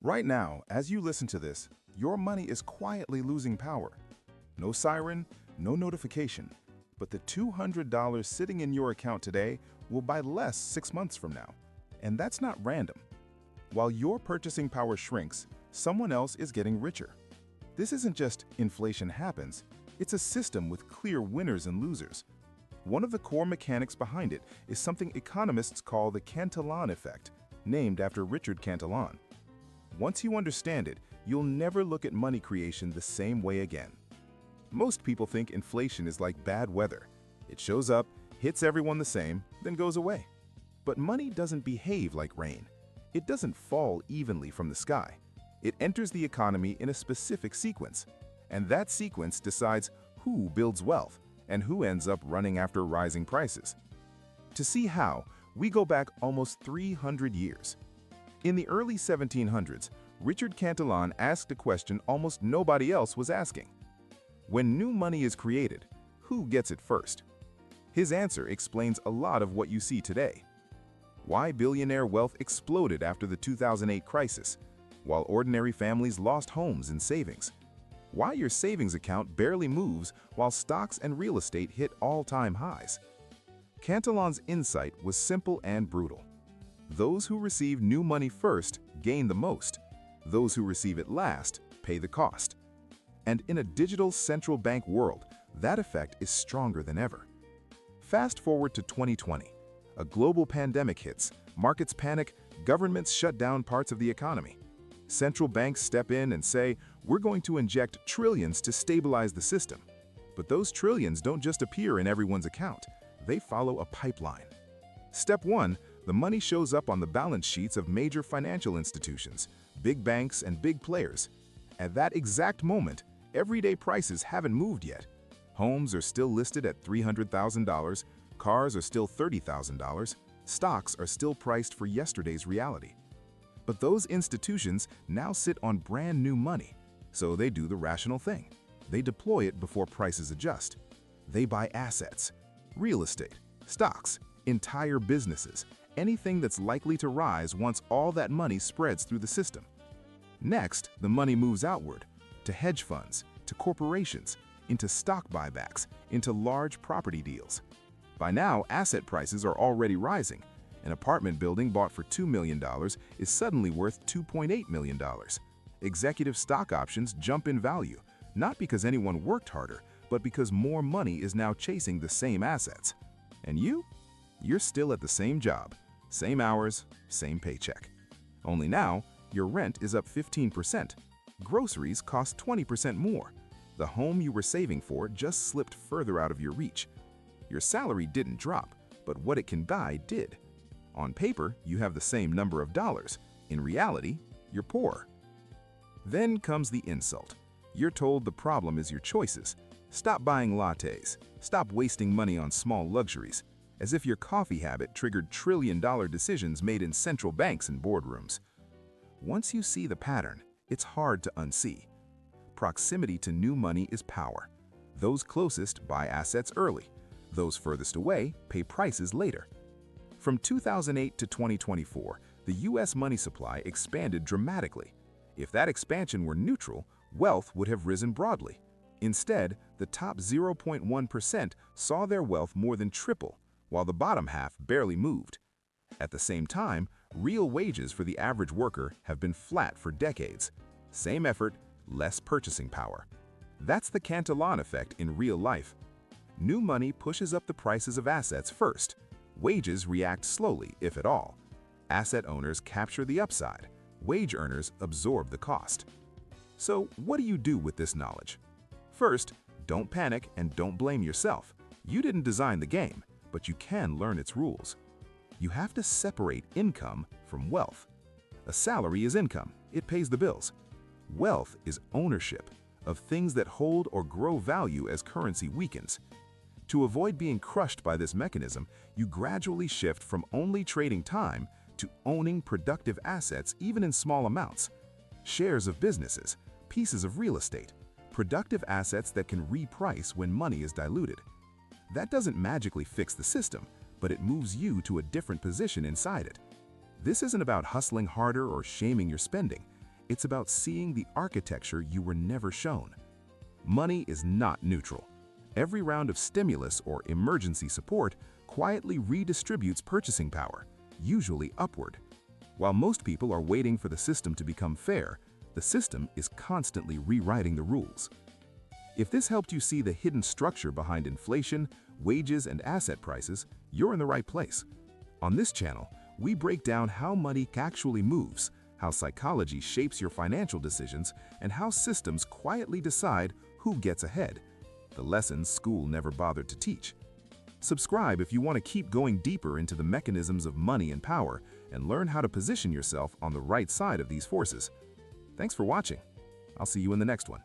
Right now, as you listen to this, your money is quietly losing power. No siren, no notification, but the $200 sitting in your account today will buy less 6 months from now. And that's not random. While your purchasing power shrinks, someone else is getting richer. This isn't just inflation happens, it's a system with clear winners and losers. One of the core mechanics behind it is something economists call the Cantillon Effect, named after Richard Cantillon. Once you understand it, you'll never look at money creation the same way again. Most people think inflation is like bad weather. It shows up, hits everyone the same, then goes away. But money doesn't behave like rain. It doesn't fall evenly from the sky. It enters the economy in a specific sequence, and that sequence decides who builds wealth and who ends up running after rising prices. To see how, we go back almost 300 years. In the early 1700s, Richard Cantillon asked a question almost nobody else was asking. When new money is created, who gets it first? His answer explains a lot of what you see today. Why billionaire wealth exploded after the 2008 crisis, while ordinary families lost homes and savings. Why your savings account barely moves while stocks and real estate hit all-time highs. Cantillon's insight was simple and brutal. Those who receive new money first gain the most. Those who receive it last pay the cost. And in a digital central bank world, that effect is stronger than ever. Fast forward to 2020. A global pandemic hits, markets panic, governments shut down parts of the economy. Central banks step in and say, we're going to inject trillions to stabilize the system. But those trillions don't just appear in everyone's account. They follow a pipeline. Step 1. The money shows up on the balance sheets of major financial institutions, big banks and big players. At that exact moment, everyday prices haven't moved yet. Homes are still listed at $300,000, cars are still $30,000, stocks are still priced for yesterday's reality. But those institutions now sit on brand new money, so they do the rational thing. They deploy it before prices adjust. They buy assets, real estate, stocks, entire businesses, anything that's likely to rise once all that money spreads through the system. Next, the money moves outward, to hedge funds, to corporations, into stock buybacks, into large property deals. By now, asset prices are already rising. An apartment building bought for $2 million is suddenly worth $2.8 million. Executive stock options jump in value, not because anyone worked harder, but because more money is now chasing the same assets. And you're still at the same job, same hours, same paycheck. Only now, your rent is up 15%. Groceries cost 20% more. The home you were saving for just slipped further out of your reach. Your salary didn't drop, but what it can buy did. On paper, you have the same number of dollars. In reality, you're poor. Then comes the insult. You're told the problem is your choices. Stop buying lattes. Stop wasting money on small luxuries, as if your coffee habit triggered trillion-dollar decisions made in central banks and boardrooms. Once you see the pattern, it's hard to unsee. Proximity to new money is power. Those closest buy assets early. Those furthest away pay prices later. From 2008 to 2024, the U.S. money supply expanded dramatically. If that expansion were neutral, wealth would have risen broadly. Instead, the top 0.1% saw their wealth more than triple, while the bottom half barely moved. At the same time, real wages for the average worker have been flat for decades. Same effort, less purchasing power. That's the Cantillon effect in real life. New money pushes up the prices of assets first. Wages react slowly, if at all. Asset owners capture the upside. Wage earners absorb the cost. So, what do you do with this knowledge? First, don't panic and don't blame yourself. You didn't design the game, but you can learn its rules. You have to separate income from wealth. A salary is income. It pays the bills. Wealth is ownership of things that hold or grow value as currency weakens. To avoid being crushed by this mechanism, you gradually shift from only trading time to owning productive assets even in small amounts. Shares of businesses, pieces of real estate, productive assets that can reprice when money is diluted. That doesn't magically fix the system, but it moves you to a different position inside it. This isn't about hustling harder or shaming your spending. It's about seeing the architecture you were never shown. Money is not neutral. Every round of stimulus or emergency support quietly redistributes purchasing power, usually upward. While most people are waiting for the system to become fair, the system is constantly rewriting the rules. If this helped you see the hidden structure behind inflation, wages, and asset prices, you're in the right place. On this channel, we break down how money actually moves, how psychology shapes your financial decisions, and how systems quietly decide who gets ahead. The lessons school never bothered to teach. Subscribe if you want to keep going deeper into the mechanisms of money and power and learn how to position yourself on the right side of these forces. Thanks for watching. I'll see you in the next one.